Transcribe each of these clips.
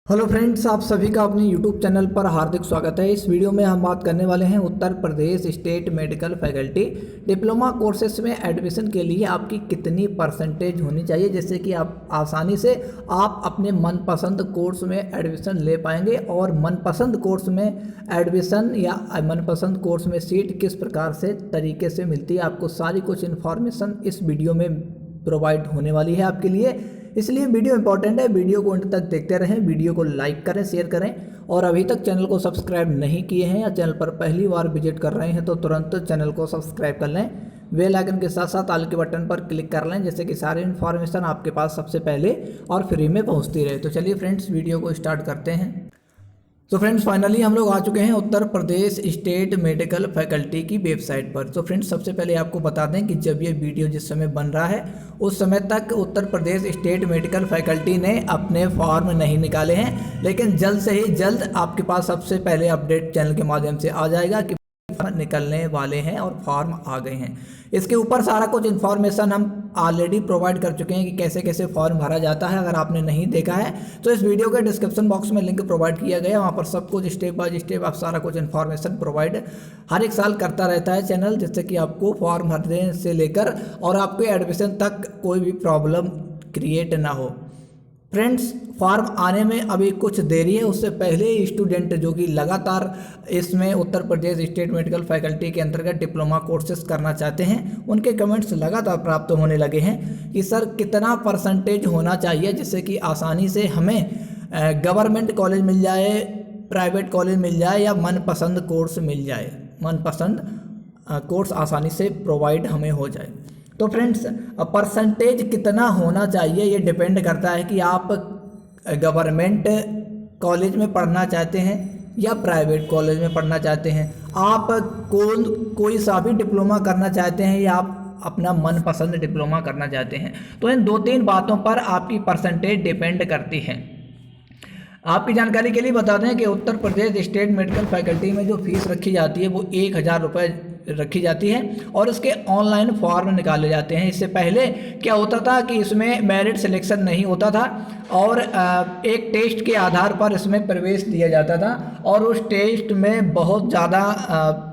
Hello friends, आप सभी का अपने यूट्यूब चैनल पर हार्दिक स्वागत है। इस वीडियो में हम बात करने वाले हैं Uttar Pradesh state medical faculty diploma courses में एडमिशन के लिए आपकी कितनी परसेंटेज होनी चाहिए, जिससे कि आप आसानी से आप अपने मनपसंद कोर्स में एडमिशन ले पाएंगे। और मनपसंद कोर्स में एडमिशन या मनपसंद कोर्स में सीट किस प्रकार से तरीके से मिलती है, आपको सारी कुछ इन्फॉर्मेशन इस वीडियो में प्रोवाइड होने वाली है आपके लिए। इसलिए वीडियो इंपॉर्टेंट है, वीडियो को अंत तक देखते रहें, वीडियो को लाइक करें, शेयर करें। और अभी तक चैनल को सब्सक्राइब नहीं किए हैं या चैनल पर पहली बार विजिट कर रहे हैं तो तुरंत चैनल को सब्सक्राइब कर लें। बेल आइकन के साथ साथ ऑल के बटन पर क्लिक कर लें, जिससे कि सारी इन्फॉर्मेशन आपके पास सबसे पहले और फ्री में पहुंचती रहे। तो चलिए फ्रेंड्स, वीडियो को स्टार्ट करते हैं। तो फ्रेंड्स, फाइनली हम लोग आ चुके हैं Uttar Pradesh state medical faculty की वेबसाइट पर। तो फ्रेंड्स, सबसे पहले आपको बता दें कि जब ये वीडियो जिस समय बन रहा है उस समय तक उत्तर प्रदेश स्टेट मेडिकल फैकल्टी ने अपने फॉर्म नहीं निकाले हैं, लेकिन जल्द से ही जल्द आपके पास सबसे पहले अपडेट चैनल के माध्यम से आ जाएगा कि निकलने वाले हैं और फॉर्म आ गए हैं। इसके ऊपर सारा कुछ इन्फॉर्मेशन हम ऑलरेडी प्रोवाइड कर चुके हैं कि कैसे कैसे फॉर्म भरा जाता है। अगर आपने नहीं देखा है तो इस वीडियो के डिस्क्रिप्शन बॉक्स में लिंक प्रोवाइड किया गया है, वहाँ पर सब कुछ स्टेप बाय स्टेप आप सारा कुछ इन्फॉर्मेशन प्रोवाइड हर एक साल करता रहता है चैनल, जिससे कि आपको फॉर्म भरने से लेकर और आपके एडमिशन तक कोई भी प्रॉब्लम क्रिएट ना हो। फ्रेंड्स, फॉर्म आने में अभी कुछ देरी है, उससे पहले स्टूडेंट जो कि लगातार इसमें उत्तर प्रदेश स्टेट मेडिकल फैकल्टी के अंतर्गत डिप्लोमा कोर्सेज करना चाहते हैं, उनके कमेंट्स लगातार प्राप्त होने लगे हैं कि सर कितना परसेंटेज होना चाहिए जिससे कि आसानी से हमें गवर्नमेंट कॉलेज मिल जाए, प्राइवेट कॉलेज मिल जाए या मनपसंद कोर्स मिल जाए, मनपसंद कोर्स आसानी से प्रोवाइड हमें हो जाए। तो फ्रेंड्स, परसेंटेज कितना होना चाहिए ये डिपेंड करता है कि आप गवर्नमेंट कॉलेज में पढ़ना चाहते हैं या प्राइवेट कॉलेज में पढ़ना चाहते हैं, आप कोई सा भी डिप्लोमा करना चाहते हैं या आप अपना मनपसंद डिप्लोमा करना चाहते हैं। तो इन 2-3 बातों पर आपकी परसेंटेज डिपेंड करती है। आपकी जानकारी के लिए बता दें कि उत्तर प्रदेश स्टेट मेडिकल फैकल्टी में जो फीस रखी जाती है वो 1,000 रुपये रखी जाती है और इसके ऑनलाइन फॉर्म निकाले जाते हैं। इससे पहले क्या होता था कि इसमें मेरिट सिलेक्शन नहीं होता था और एक टेस्ट के आधार पर इसमें प्रवेश दिया जाता था और उस टेस्ट में बहुत ज़्यादा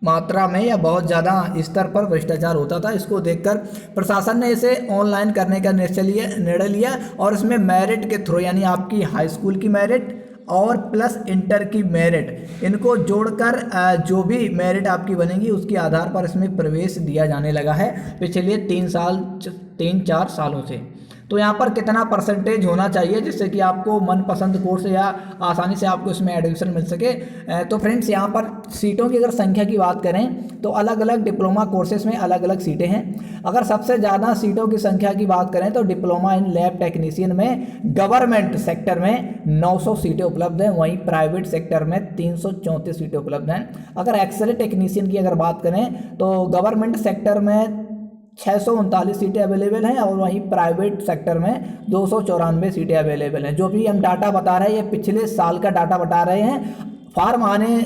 मात्रा में या बहुत ज़्यादा स्तर पर भ्रष्टाचार होता था। इसको देखकर प्रशासन ने इसे ऑनलाइन करने का निर्णय लिया और इसमें मेरिट के थ्रू, यानी आपकी हाई स्कूल की मेरिट और प्लस इंटर की मेरिट, इनको जोड़कर जो भी मेरिट आपकी बनेगी उसके आधार पर इसमें प्रवेश दिया जाने लगा है पिछले 3-4 सालों से। तो यहाँ पर कितना परसेंटेज होना चाहिए जिससे कि आपको मनपसंद कोर्स या आसानी से आपको इसमें एडमिशन मिल सके। तो फ्रेंड्स, यहाँ पर सीटों की अगर संख्या की बात करें तो अलग अलग डिप्लोमा कोर्सेज में अलग अलग सीटें हैं। अगर सबसे ज़्यादा सीटों की संख्या की बात करें तो डिप्लोमा इन लैब टेक्नीशियन में गवर्नमेंट सेक्टर में 900 सीटें उपलब्ध हैं, वहीं प्राइवेट सेक्टर में 334 सीटें उपलब्ध हैं। अगर एक्सरे टेक्नीशियन की अगर बात करें तो गवर्नमेंट सेक्टर में 639 सीटें अवेलेबल हैं और वहीं प्राइवेट सेक्टर में 294 सीटें अवेलेबल हैं। जो भी हम डाटा बता रहे हैं ये पिछले साल का डाटा बता रहे हैं। फॉर्म आने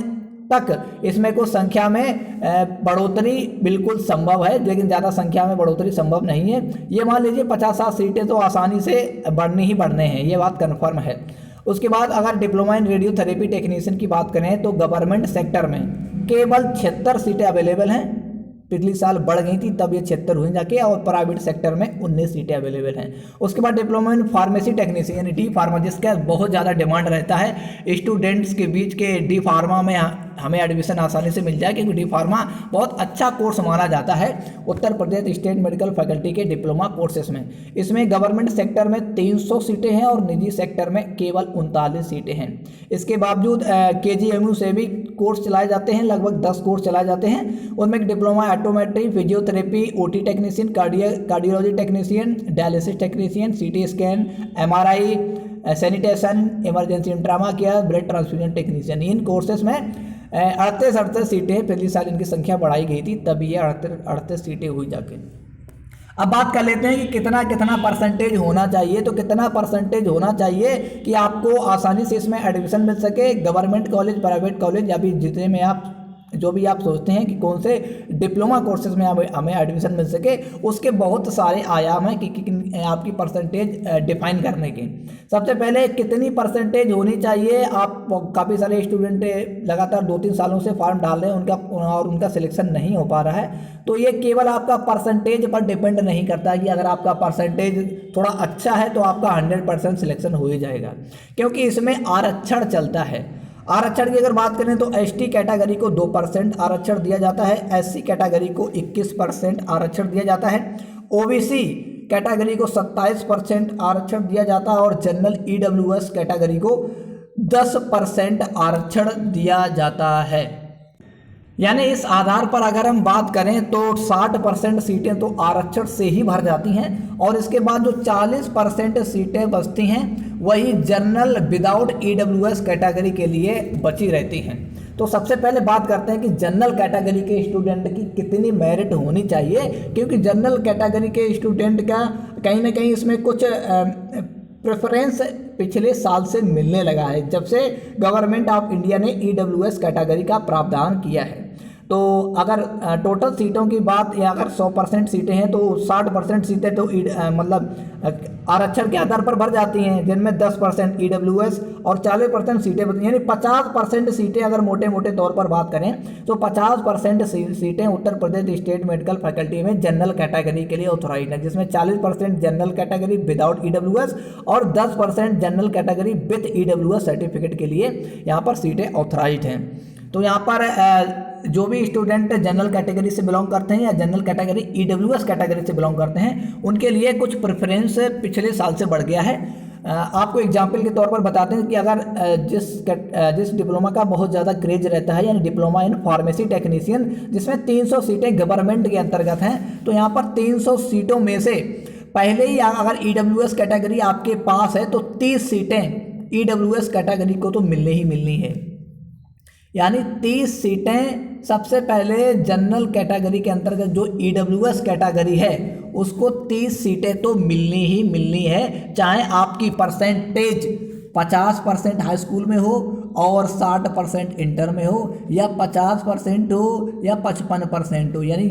तक इसमें कुछ संख्या में बढ़ोतरी बिल्कुल संभव है, लेकिन ज़्यादा संख्या में बढ़ोतरी संभव नहीं है। ये मान लीजिए 50-60 सीटें तो आसानी से बढ़नी ही बढ़ने हैं, ये बात कन्फर्म है। उसके बाद अगर डिप्लोमा इन रेडियोथेरेपी टेक्नीशियन की बात करें तो गवर्नमेंट सेक्टर में केवल 76 सीटें अवेलेबल हैं, पिछले साल बढ़ गई थी तब ये 76 हुई जाके, और प्राइवेट सेक्टर में 19 सीटें अवेलेबल हैं। उसके बाद डिप्लोमा इन फार्मेसी टेक्नीशियन यानी डी फार्मा, जिसका बहुत ज़्यादा डिमांड रहता है स्टूडेंट्स के बीच के, डी फार्मा में हमें एडमिशन आसानी से मिल जाए क्योंकि डी फार्मा बहुत अच्छा कोर्स माना जाता है उत्तर प्रदेश स्टेट मेडिकल फैकल्टी के डिप्लोमा कोर्सेज में। इसमें गवर्नमेंट सेक्टर में 300 सीटें हैं और निजी सेक्टर में केवल 39 सीटें हैं। इसके बावजूद KGMU से भी कोर्स चलाए जाते हैं, लगभग 10 कोर्स चलाए जाते हैं। उनमें diploma optometry, physiotherapy, OT technician, cardiology technician, dialysis technician, CT scan, MRI, sanitation, emergency trauma care, blood transfusion technician, इन कोर्सेज में 38 सीटें, पिछले साल इनकी संख्या बढ़ाई गई थी तब ये 38 सीटें हुई जाके। अब बात कर लेते हैं कि कितना परसेंटेज होना चाहिए। तो कितना परसेंटेज होना चाहिए कि आपको आसानी से इसमें एडमिशन मिल सके, गवर्नमेंट कॉलेज, प्राइवेट कॉलेज या भी जितने में आप जो भी आप सोचते हैं कि कौन से डिप्लोमा कोर्सेज में हमें एडमिशन मिल सके, उसके बहुत सारे आयाम हैं कि आपकी परसेंटेज डिफाइन करने के। सबसे पहले कितनी परसेंटेज होनी चाहिए। आप काफ़ी सारे स्टूडेंट लगातार 2-3 सालों से फॉर्म डाल रहे हैं उनका सिलेक्शन नहीं हो पा रहा है, तो ये केवल आपका परसेंटेज पर डिपेंड नहीं करता कि अगर आपका परसेंटेज थोड़ा अच्छा है तो आपका 100% सिलेक्शन हो ही जाएगा, क्योंकि इसमें आरक्षण चलता है। आरक्षण की अगर बात करें तो एसटी कैटेगरी को 2% आरक्षण दिया जाता है, एससी कैटेगरी को 21% आरक्षण दिया जाता है, ओबीसी कैटेगरी को 27% आरक्षण दिया जाता है और जनरल ईडब्ल्यूएस कैटेगरी को 10% आरक्षण दिया जाता है। यानी इस आधार पर अगर हम बात करें तो 60% सीटें तो आरक्षण से ही भर जाती हैं और इसके बाद जो 40% सीटें बचती हैं वही जनरल विदाउट ईडब्ल्यूएस कैटेगरी के लिए बची रहती हैं। तो सबसे पहले बात करते हैं कि जनरल कैटेगरी के स्टूडेंट की कितनी मेरिट होनी चाहिए, क्योंकि जनरल कैटेगरी के स्टूडेंट का कहीं ना कहीं इसमें कुछ प्रेफरेंस पिछले साल से मिलने लगा है, जब से गवर्नमेंट ऑफ इंडिया ने ईडब्ल्यूएस कैटेगरी का प्रावधान किया है। तो अगर टोटल सीटों की बात या अगर 100% सीटें हैं तो 60% सीटें तो मतलब आरक्षण के आधार पर भर जाती हैं, जिनमें 10% ईडब्ल्यूएस और 40% सीटें यानी 50% सीटें अगर मोटे मोटे तौर पर बात करें तो 50% सीटें उत्तर प्रदेश स्टेट मेडिकल फैकल्टी में जनरल कैटेगरी के लिए ऑथोराइज है, जिसमें 40% जनरल कैटेगरी विदाउट ईडब्ल्यूएस और 10% general category with EWS certificate के लिए यहाँ पर सीटें ऑथोराइज हैं। तो यहाँ पर जो भी स्टूडेंट जनरल कैटेगरी से बिलोंग करते हैं या जनरल कैटेगरी ईडब्ल्यूएस कैटेगरी से बिलोंग करते हैं उनके लिए कुछ प्रेफरेंस पिछले साल से बढ़ गया है। आपको एग्जाम्पल के तौर पर बताते हैं कि अगर जिस डिप्लोमा का बहुत ज़्यादा क्रेज रहता है यानी डिप्लोमा इन फार्मेसी टेक्नीशियन, जिसमें 300 सीटें गवर्नमेंट के अंतर्गत हैं, तो यहाँ पर 300 सीटों में से पहले ही अगर ईडब्ल्यूएस कैटेगरी आपके पास है तो 30 सीटें ईडब्ल्यूएस कैटेगरी को तो मिलनी ही मिलनी है। यानी 30 सीटें सबसे पहले जनरल कैटेगरी के अंतर्गत जो ईडब्ल्यूएस कैटेगरी है उसको 30 सीटें तो मिलनी ही मिलनी है, चाहे आपकी परसेंटेज 50% हाई स्कूल में हो और 60% इंटर में हो या 50% हो या 55% हो। यानी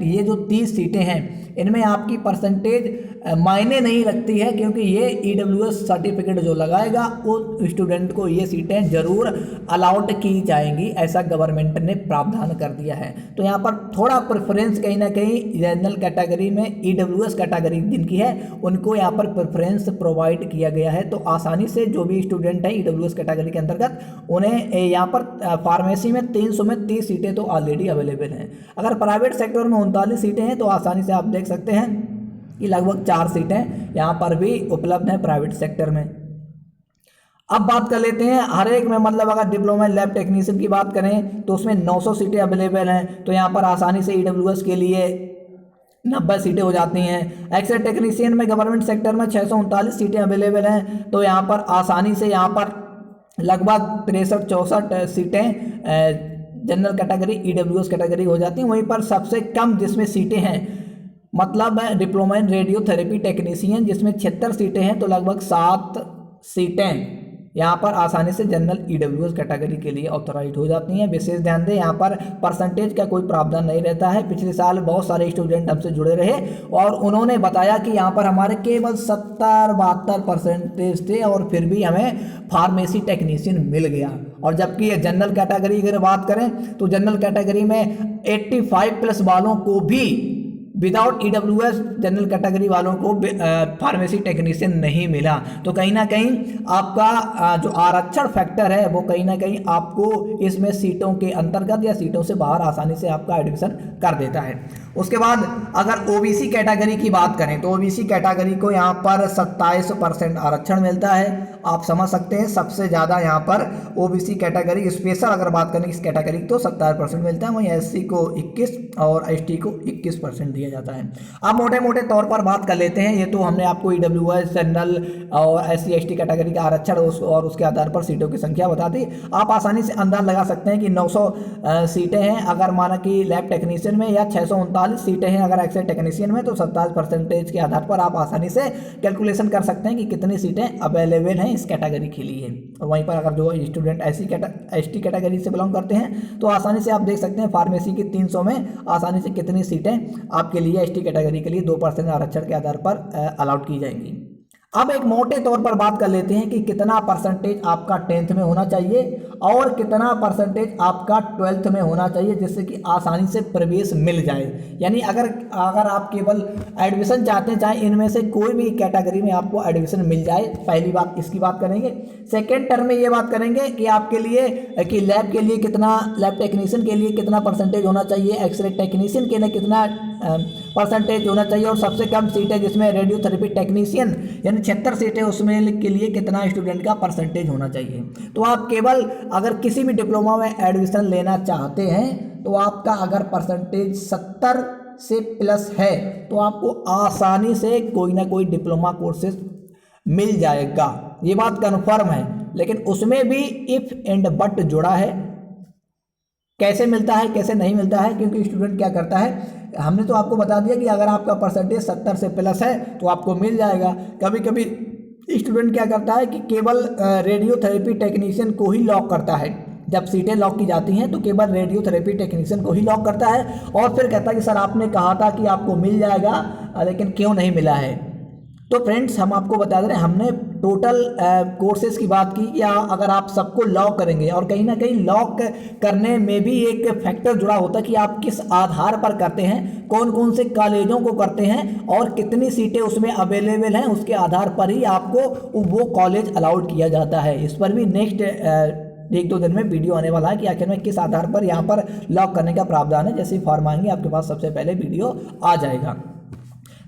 ये जो 30 सीटें हैं इनमें आपकी परसेंटेज मायने नहीं रखती है, क्योंकि ये ईडब्ल्यूएस सर्टिफिकेट जो लगाएगा वो स्टूडेंट को ये सीटें ज़रूर अलाउड की जाएंगी, ऐसा गवर्नमेंट ने प्रावधान कर दिया है। तो यहाँ पर थोड़ा प्रेफरेंस कहीं ना कहीं जनरल कैटेगरी में ईडब्ल्यूएस कैटेगरी जिनकी है उनको यहाँ पर प्रेफरेंस प्रोवाइड किया गया है। तो आसानी से जो भी स्टूडेंट है ईडब्ल्यूएस कैटेगरी के अंतर्गत उन्हें यहाँ पर फार्मेसी में 300 में 30 सीटें तो ऑलरेडी अवेलेबल हैं। अगर प्राइवेट सेक्टर में 39 सीटें हैं तो आसानी से आप देख सकते हैं कि लगभग 4 सीटें यहाँ पर भी उपलब्ध हैं प्राइवेट सेक्टर में। अब बात कर लेते हैं हर एक में, मतलब अगर डिप्लोमा लैब टेक्नीशियन की बात करें तो उसमें 900 सीटें अवेलेबल हैं, तो यहाँ पर आसानी से ईडब्ल्यूएस के लिए 90 सीटें हो जाती हैं। एक्सरे टेक्नीशियन में गवर्नमेंट सेक्टर में 639 सीटें अवेलेबल हैं, तो यहाँ पर आसानी से यहाँ पर लगभग 63-64 सीटें जनरल कैटेगरी ईडब्ल्यूएस कैटेगरी हो जाती हैं। वहीं पर सबसे कम जिसमें सीटें हैं मतलब डिप्लोमा इन रेडियोथेरेपी टेक्नीशियन जिसमें 76 सीटें हैं, तो लगभग 7 सीटें यहाँ पर आसानी से जनरल ईडब्ल्यूएस कैटेगरी के लिए ऑथोराइज हो जाती हैं। विशेष ध्यान दें यहाँ पर परसेंटेज का कोई प्रावधान नहीं रहता है। पिछले साल बहुत सारे स्टूडेंट हमसे जुड़े रहे और उन्होंने बताया कि यहाँ पर हमारे केवल 70-72% थे और फिर भी हमें फार्मेसी टेक्नीशियन मिल गया। और जबकि ये जनरल कैटेगरी की अगर बात करें तो जनरल कैटेगरी में 85+ वालों को भी विदाउट ईडब्ल्यूएस जनरल कैटेगरी वालों को फार्मेसी टेक्नीशियन नहीं मिला। तो कहीं ना कहीं आपका जो आरक्षण फैक्टर है वो कहीं ना कहीं आपको इसमें सीटों के अंतर्गत या सीटों से बाहर आसानी से आपका एडमिशन कर देता है। उसके बाद अगर ओबीसी कैटेगरी की बात करें तो ओबीसी कैटेगरी को यहाँ पर 27% आरक्षण मिलता है। आप समझ सकते हैं सबसे ज़्यादा यहाँ पर ओबीसी कैटेगरी स्पेशल अगर बात करें इस कैटेगरी तो 27% मिलता है, वहीं एससी को 21 और एसटी को 21% दिया जाता है। अब मोटे मोटे तौर पर बात कर लेते हैं। ये तो हमने आपको ईडब्ल्यूएस जनरल और एससी एसटी कैटेगरी का आरक्षण और उसके आधार पर सीटों की संख्या बता दी। आप आसानी से अंदाज लगा सकते हैं कि 900 सीटें हैं अगर माना कि लैब टेक्नीशियन में या 639 सीटें हैं अगर एक्सरे टेक्नीशियन में, तो 27% के आधार पर आप आसानी से कैलकुलेशन कर सकते हैं कि कितनी सीटें अवेलेबल हैं इस कैटेगरी के लिए। और वहीं पर अगर जो स्टूडेंट ST कैटेगरी से बिलोंग करते हैं तो आसानी से आप देख सकते हैं फार्मेसी की 300 में आसानी से कितनी सीटें आपके लिए ST कैटेगरी के लिए 2% आरक्षण के आधार पर अलाउड की जाएंगी। अब एक मोटे तौर पर बात कर लेते हैं कि कितना परसेंटेज आपका 10th में होना चाहिए और कितना परसेंटेज आपका 12th में होना चाहिए, जिससे कि आसानी से प्रवेश मिल जाए। यानी अगर आप केवल एडमिशन चाहते हैं, चाहे इनमें से कोई भी कैटेगरी में आपको एडमिशन मिल जाए, पहली बात इसकी बात करेंगे। सेकेंड टर्म में ये बात करेंगे कि आपके लिए कि लैब के लिए कितना, लैब टेक्नीशियन के लिए कितना परसेंटेज होना चाहिए, एक्सरे टेक्नीशियन के लिए कितना परसेंटेज होना चाहिए, और सबसे कम सीटें जिसमें रेडियोथेरेपी टेक्नीशियन यानी 76 सीटें उसमें के लिए कितना स्टूडेंट का परसेंटेज होना चाहिए। तो आप केवल अगर किसी भी डिप्लोमा में एडमिशन लेना चाहते हैं तो आपका अगर परसेंटेज 70 से प्लस है तो आपको आसानी से कोई ना कोई डिप्लोमा कोर्सेज मिल जाएगा, ये बात कन्फर्म है। लेकिन उसमें भी इफ एंड बट जुड़ा है। कैसे मिलता है कैसे नहीं मिलता है, क्योंकि स्टूडेंट क्या करता है, हमने तो आपको बता दिया कि अगर आपका परसेंटेज 70 से प्लस है तो आपको मिल जाएगा। कभी कभी स्टूडेंट क्या करता है कि केवल रेडियोथेरेपी टेक्नीशियन को ही लॉक करता है। जब सीटें लॉक की जाती हैं तो केवल रेडियोथेरेपी टेक्नीशियन को ही लॉक करता है और फिर कहता है कि सर आपने कहा था कि आपको मिल जाएगा लेकिन क्यों नहीं मिला है। तो फ्रेंड्स हम आपको बता दे रहे हैं, हमने टोटल कोर्सेज की बात की, या अगर आप सबको लॉक करेंगे, और कहीं ना कहीं लॉक करने में भी एक फैक्टर जुड़ा होता है कि आप किस आधार पर करते हैं, कौन कौन से कॉलेजों को करते हैं और कितनी सीटें उसमें अवेलेबल हैं, उसके आधार पर ही आपको वो कॉलेज अलाउड किया जाता है। इस पर भी नेक्स्ट 1-2 दिन में वीडियो आने वाला है कि आखिर में किस आधार पर यहाँ पर लॉक करने का प्रावधान है। जैसे ही फॉर्म आएंगे आपके पास सबसे पहले वीडियो आ जाएगा।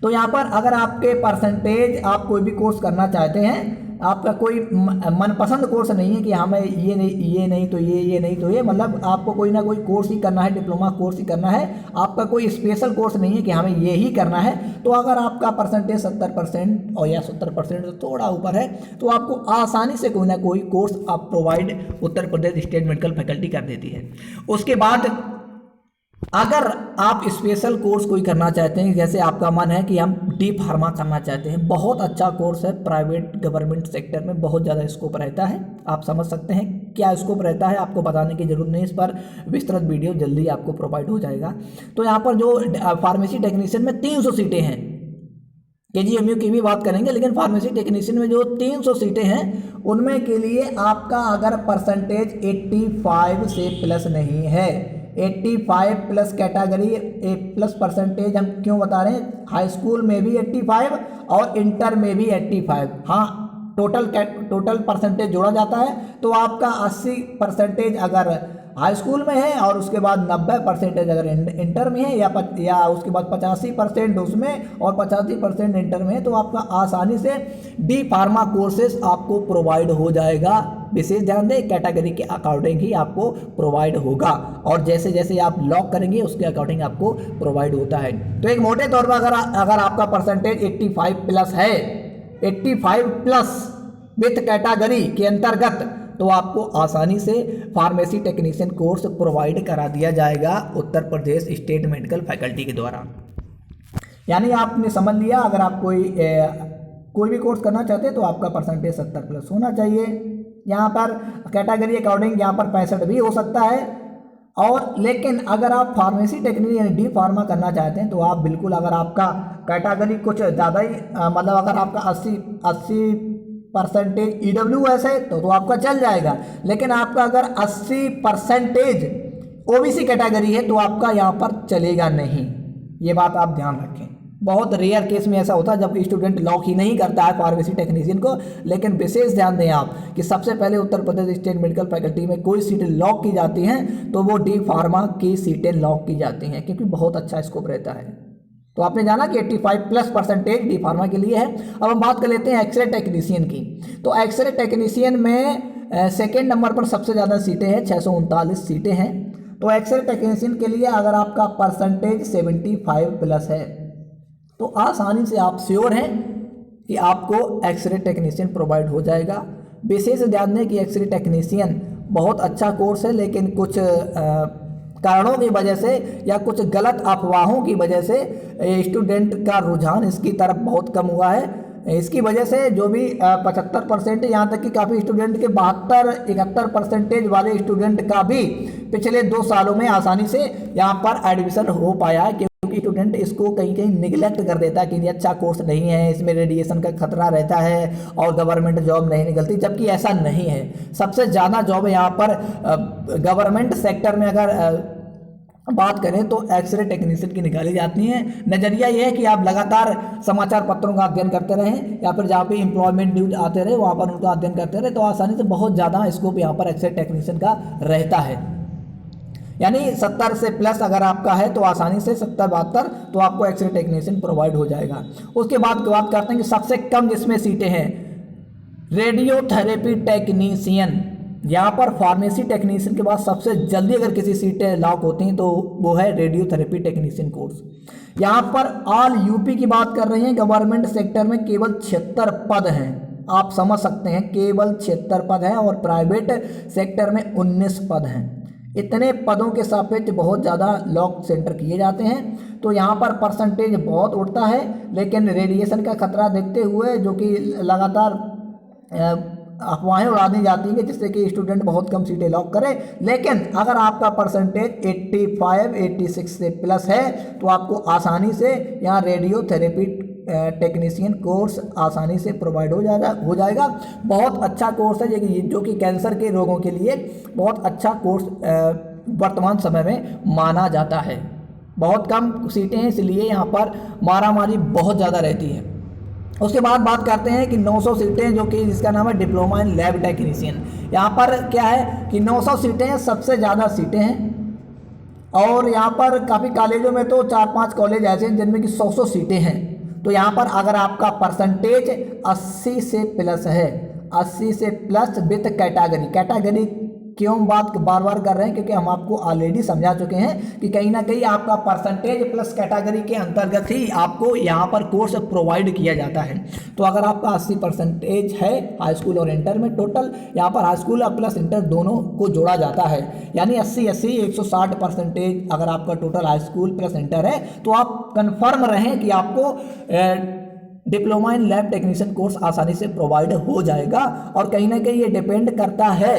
तो यहाँ पर अगर आपके परसेंटेज, आप कोई भी कोर्स करना चाहते हैं, आपका कोई मनपसंद कोर्स नहीं है कि हाँ मैं ये नहीं तो ये नहीं तो ये, मतलब आपको कोई ना कोई कोर्स ही करना है, डिप्लोमा कोर्स ही करना है, आपका कोई स्पेशल कोर्स नहीं है कि हमें ये ही करना है, तो अगर आपका परसेंटेज 70% और या 70% से थोड़ा ऊपर है तो आपको आसानी से कोई ना कोई कोर्स आप प्रोवाइड उत्तर प्रदेश स्टेट मेडिकल फैकल्टी कर देती है। उसके बाद अगर आप स्पेशल कोर्स कोई करना चाहते हैं, जैसे आपका मन है कि हम डी फार्मा करना चाहते हैं, बहुत अच्छा कोर्स है, प्राइवेट गवर्नमेंट सेक्टर में बहुत ज़्यादा स्कोप रहता है। आप समझ सकते हैं क्या स्कोप रहता है, आपको बताने की जरूरत नहीं, इस पर विस्तृत वीडियो जल्दी आपको प्रोवाइड हो जाएगा। तो यहाँ पर जो फार्मेसी टेक्नीशियन में 300 सीटें हैं, KGMU की भी बात करेंगे, लेकिन फार्मेसी टेक्नीशियन में जो 300 सीटें हैं उनमें के लिए आपका अगर परसेंटेज 85 से प्लस नहीं है, 85 प्लस कैटेगरी प्लस परसेंटेज हम क्यों बता रहे हैं, हाई स्कूल में भी 85 और इंटर में भी 85, हाँ टोटल परसेंटेज जोड़ा जाता है। तो आपका 80% अगर हाई स्कूल में है और उसके बाद 90% अगर इंटर में है या उसके बाद 85% उसमें और 85% इंटर में है, तो आपका आसानी से डी फार्मा कोर्सेज आपको प्रोवाइड हो जाएगा। विशेष ध्यान दें, कैटेगरी के अकॉर्डिंग ही आपको प्रोवाइड होगा और जैसे जैसे आप लॉक करेंगे उसके अकॉर्डिंग आपको प्रोवाइड होता है। तो एक मोटे तौर पर अगर आपका परसेंटेज 85 प्लस है, 85 प्लस विथ कैटेगरी के अंतर्गत, तो आपको आसानी से फार्मेसी टेक्नीशियन कोर्स प्रोवाइड करा दिया जाएगा उत्तर प्रदेश स्टेट मेडिकल फैकल्टी के द्वारा। यानी आपने समझ लिया, अगर आप कोई भी कोर्स करना चाहते हैं तो आपका परसेंटेज 70 प्लस होना चाहिए। यहाँ पर कैटेगरी अकॉर्डिंग यहाँ पर 65 भी हो सकता है। और लेकिन अगर आप फार्मेसी टेक्नीशियन यानी डी फार्मा करना चाहते हैं तो आप बिल्कुल, अगर आपका कैटेगरी कुछ ज़्यादा ही मतलब अगर आपका 80% EWS है तो आपका चल जाएगा, लेकिन आपका अगर 80% OBC कैटेगरी है तो आपका यहाँ पर चलेगा नहीं। ये बात आप ध्यान रखें। बहुत रेयर केस में ऐसा होता है जब स्टूडेंट लॉक ही नहीं करता है फार्मेसी टेक्नीशियन को, लेकिन विशेष ध्यान दें आप कि सबसे पहले उत्तर प्रदेश स्टेट मेडिकल फैकल्टी में कोई सीटें लॉक की जाती हैं तो वो डी फार्मा की सीटें लॉक की जाती हैं, क्योंकि बहुत अच्छा स्कोप रहता है। तो आपने जाना कि 85 प्लस परसेंटेज डी फार्मा के लिए है। अब हम बात कर लेते हैं एक्सरे टेक्नीशियन की। तो एक्सरे टेक्नीशियन में सेकेंड नंबर पर सबसे ज़्यादा सीटें हैं, 639 सीटें हैं। तो एक्सरे टेक्नीशियन के लिए अगर आपका परसेंटेज 75 प्लस है तो आसानी से आप श्योर हैं कि आपको एक्सरे टेक्नीशियन प्रोवाइड हो जाएगा। विशेष ध्यान दें कि एक्सरे टेक्नीशियन बहुत अच्छा कोर्स है, लेकिन कुछ कारणों की वजह से या कुछ गलत अफवाहों की वजह से स्टूडेंट का रुझान इसकी तरफ बहुत कम हुआ है। इसकी वजह से जो भी 75%, यहाँ तक कि काफ़ी स्टूडेंट के 72-71% वाले स्टूडेंट का भी पिछले 2 सालों में आसानी से यहाँ पर एडमिशन हो पाया है, क्योंकि स्टूडेंट इसको कहीं कहीं निगलेक्ट कर देता है कि ये अच्छा कोर्स नहीं है, इसमें रेडिएशन का खतरा रहता है और गवर्नमेंट जॉब नहीं निकलती, जबकि ऐसा नहीं है। सबसे ज़्यादा जॉब यहाँ पर गवर्नमेंट सेक्टर में अगर बात करें तो एक्सरे टेक्नीशियन की निकाली जाती हैं। नज़रिया ये है कि आप लगातार समाचार पत्रों का अध्ययन करते रहें या फिर जहाँ पे एम्प्लॉयमेंट न्यूज आते रहे वहाँ पर उनका अध्ययन करते रहे, तो आसानी से बहुत ज़्यादा स्कोप यहाँ पर एक्सरे टेक्नीशियन का रहता है। यानी 70 से प्लस अगर आपका है तो आसानी से 70-72 तो आपको एक्सरे टेक्नीशियन प्रोवाइड हो जाएगा। उसके बाद बात करते हैं कि सबसे कम जिसमें सीटें हैं, रेडियोथेरेपी टेक्नीशियन। यहाँ पर फार्मेसी टेक्नीशियन के बाद सबसे जल्दी अगर किसी सीटें लॉक होती हैं तो वो है रेडियोथेरेपी टेक्नीशियन कोर्स। यहाँ पर ऑल यूपी की बात कर रहे हैं, गवर्नमेंट सेक्टर में केवल 76 पद हैं। आप समझ सकते हैं, केवल 76 पद हैं और प्राइवेट सेक्टर में 19 पद हैं। इतने पदों के सापेक्ष बहुत ज़्यादा लॉक सेंटर किए जाते हैं, तो यहाँ पर परसेंटेज बहुत उठता है। लेकिन रेडिएशन का खतरा देखते हुए, जो कि लगातार अफवाहें उड़ा दी जाती हैं जिससे कि स्टूडेंट बहुत कम सीटें लॉक करें, लेकिन अगर आपका परसेंटेज 85-86 से प्लस है तो आपको आसानी से यहाँ रेडियोथेरेपी टेक्नीशियन कोर्स आसानी से प्रोवाइड हो जाएगा। बहुत अच्छा कोर्स है जो कि कैंसर के रोगों के लिए बहुत अच्छा कोर्स वर्तमान समय में माना जाता है। बहुत कम सीटें हैं, इसलिए यहाँ पर मारामारी बहुत ज़्यादा रहती है। उसके बाद बात करते हैं कि 900 सीटें, जो कि जिसका नाम है डिप्लोमा इन लैब टेक्नीशियन। यहाँ पर क्या है कि 900 सीटें हैं, सबसे ज़्यादा सीटें हैं। और यहाँ पर काफ़ी कॉलेजों में तो 4-5 कॉलेज ऐसे हैं जिनमें कि 100 सीटें हैं। तो यहाँ पर अगर आपका परसेंटेज 80 से प्लस है, 80 से प्लस विथ कैटेगरी क्यों बात बार बार कर रहे हैं, क्योंकि हम आपको ऑलरेडी समझा चुके हैं कि कहीं ना कहीं आपका परसेंटेज प्लस कैटेगरी के अंतर्गत ही आपको यहाँ पर कोर्स प्रोवाइड किया जाता है। तो अगर आपका 80% है हाई स्कूल और इंटर में, टोटल यहाँ पर हाई स्कूल प्लस इंटर दोनों को जोड़ा जाता है, यानी 80-80 160% अगर आपका total high school plus inter है, तो आप कन्फर्म रहें कि आपको diploma in lab technician course आसानी से प्रोवाइड हो जाएगा। और कहीं ना कहीं ये डिपेंड करता है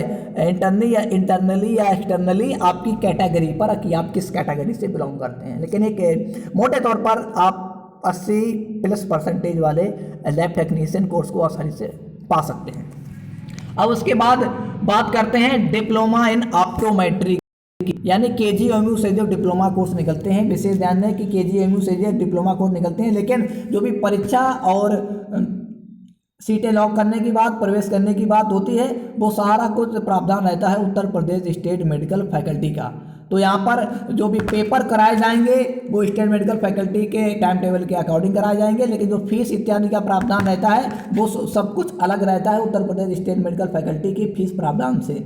इंटरनली या एक्सटर्नली आपकी कैटेगरी पर कि आप किस कैटेगरी से बिलोंग करते हैं। लेकिन एक मोटे तौर पर आप 80+ % वाले लैब टेक्नीशियन कोर्स को आसानी से पा सकते हैं। अब उसके बाद बात करते हैं डिप्लोमा इन ऑप्टोमेट्री, यानी केजीएमयू से जो डिप्लोमा कोर्स निकलते हैं। विशेष ध्यान दें कि केजीएमयू से जो डिप्लोमा कोर्स निकलते हैं, लेकिन जो भी परीक्षा और सीटें लॉक करने की बात, प्रवेश करने की बात होती है, वो सारा कुछ प्रावधान रहता है उत्तर प्रदेश स्टेट मेडिकल फैकल्टी का। तो यहाँ पर जो भी पेपर कराए जाएंगे वो स्टेट मेडिकल फैकल्टी के टाइम टेबल के अकॉर्डिंग कराए जाएंगे, लेकिन जो फीस इत्यादि का प्रावधान रहता है वो सब कुछ अलग रहता है उत्तर प्रदेश स्टेट मेडिकल फैकल्टी की फीस प्रावधान से।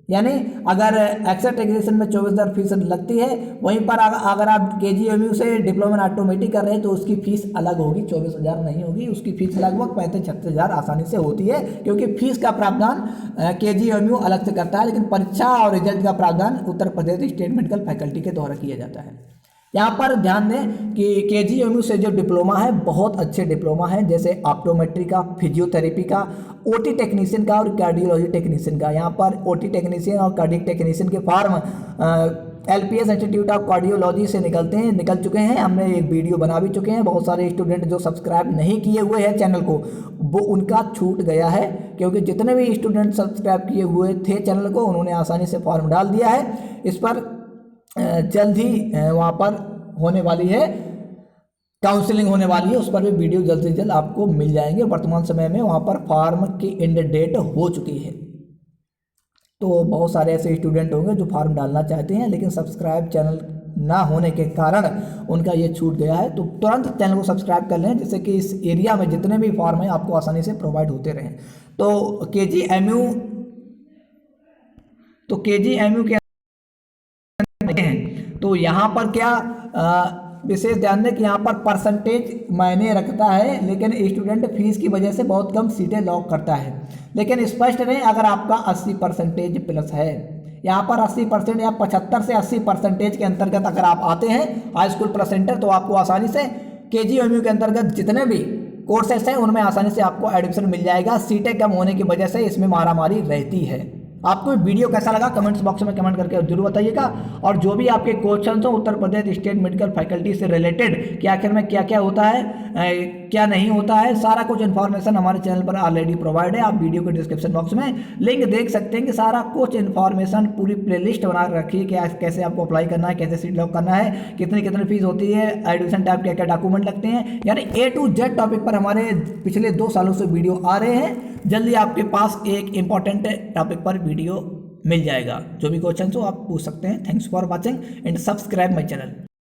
यानी अगर एक्स्ट्रा टेक्नीशियन में 24,000 फीस लगती है, वहीं पर अगर आप केजीएमयू से डिप्लोमा इन ऑटोमेटिक कर रहे हैं तो उसकी फीस अलग होगी, 24,000 नहीं होगी, उसकी फीस लगभग 35-36,000 आसानी से होती है, क्योंकि फीस का प्रावधान केजीएमयू अलग से करता है, लेकिन परीक्षा और रिजल्ट का प्रावधान उत्तर प्रदेश स्टेट मेडिकल फैकल्टी के द्वारा किया जाता है। यहाँ पर ध्यान दें कि केजीएमयू से जो डिप्लोमा है बहुत अच्छे डिप्लोमा है, जैसे ऑप्टोमेट्री का, फिजियोथेरेपी का, ओटी टेक्नीशियन का और कार्डियोलॉजी टेक्नीशियन का। यहाँ पर ओटी टेक्नीशियन और कार्डियक टेक्नीशियन के form LPS institute of cardiology से निकल चुके हैं। हमने एक वीडियो बना भी चुके हैं। बहुत सारे स्टूडेंट जो सब्सक्राइब नहीं किए हुए हैं चैनल को, वो उनका छूट गया है, क्योंकि जितने भी स्टूडेंट सब्सक्राइब किए हुए थे चैनल को उन्होंने आसानी से फॉर्म डाल दिया है। इस पर जल्द ही वहाँ पर होने वाली है, काउंसलिंग होने वाली है, उस पर भी वीडियो जल्द से जल्द आपको मिल जाएंगे। वर्तमान समय में वहाँ पर फॉर्म की एंड डेट हो चुकी है, तो बहुत सारे ऐसे स्टूडेंट होंगे जो फॉर्म डालना चाहते हैं, लेकिन सब्सक्राइब चैनल ना होने के कारण उनका ये छूट गया है। तो तुरंत चैनल को सब्सक्राइब कर लें, जिससे कि इस एरिया में जितने भी फॉर्म हैं आपको आसानी से प्रोवाइड होते रहें। तो केजीएमयू के हैं, तो यहाँ पर क्या विशेष ध्यान दें कि यहाँ पर परसेंटेज मायने रखता है, लेकिन स्टूडेंट फीस की वजह से बहुत कम सीटें लॉक करता है। लेकिन स्पष्ट रहें, अगर आपका 80% प्लस है, यहाँ पर 80% या 75 से 80% के अंतर्गत अगर आप आते हैं हाई स्कूल प्लस इंटर, तो आपको आसानी से केजीएमयू के अंतर्गत जितने भी कोर्सेस हैं उनमें आसानी से आपको एडमिशन मिल जाएगा। सीटें कम होने की वजह से इसमें मारामारी रहती है। आपको वीडियो कैसा लगा कमेंट्स बॉक्स में कमेंट करके जरूर बताइएगा। और जो भी आपके क्वेश्चन हो उत्तर प्रदेश स्टेट मेडिकल फैकल्टी से रिलेटेड कि आखिर में क्या क्या होता है, क्या नहीं होता है, सारा कुछ इन्फॉर्मेशन हमारे चैनल पर ऑलरेडी प्रोवाइड है। आप वीडियो के डिस्क्रिप्शन बॉक्स में लिंक देख सकते हैं कि सारा कुछ इन्फॉर्मेशन पूरी प्लेलिस्ट बना रखी है कि कैसे आपको अप्लाई करना है, कैसे सीट लॉक करना है, कितनी फीस होती है, एडमिशन टाइप क्या क्या डॉक्यूमेंट लगते हैं, यानी A to Z टॉपिक पर हमारे पिछले 2 सालों से वीडियो आ रहे हैं। जल्दी आपके पास एक इंपॉर्टेंट टॉपिक पर वीडियो मिल जाएगा। जो भी क्वेश्चन हो आप पूछ सकते हैं। Thanks for watching and subscribe my channel.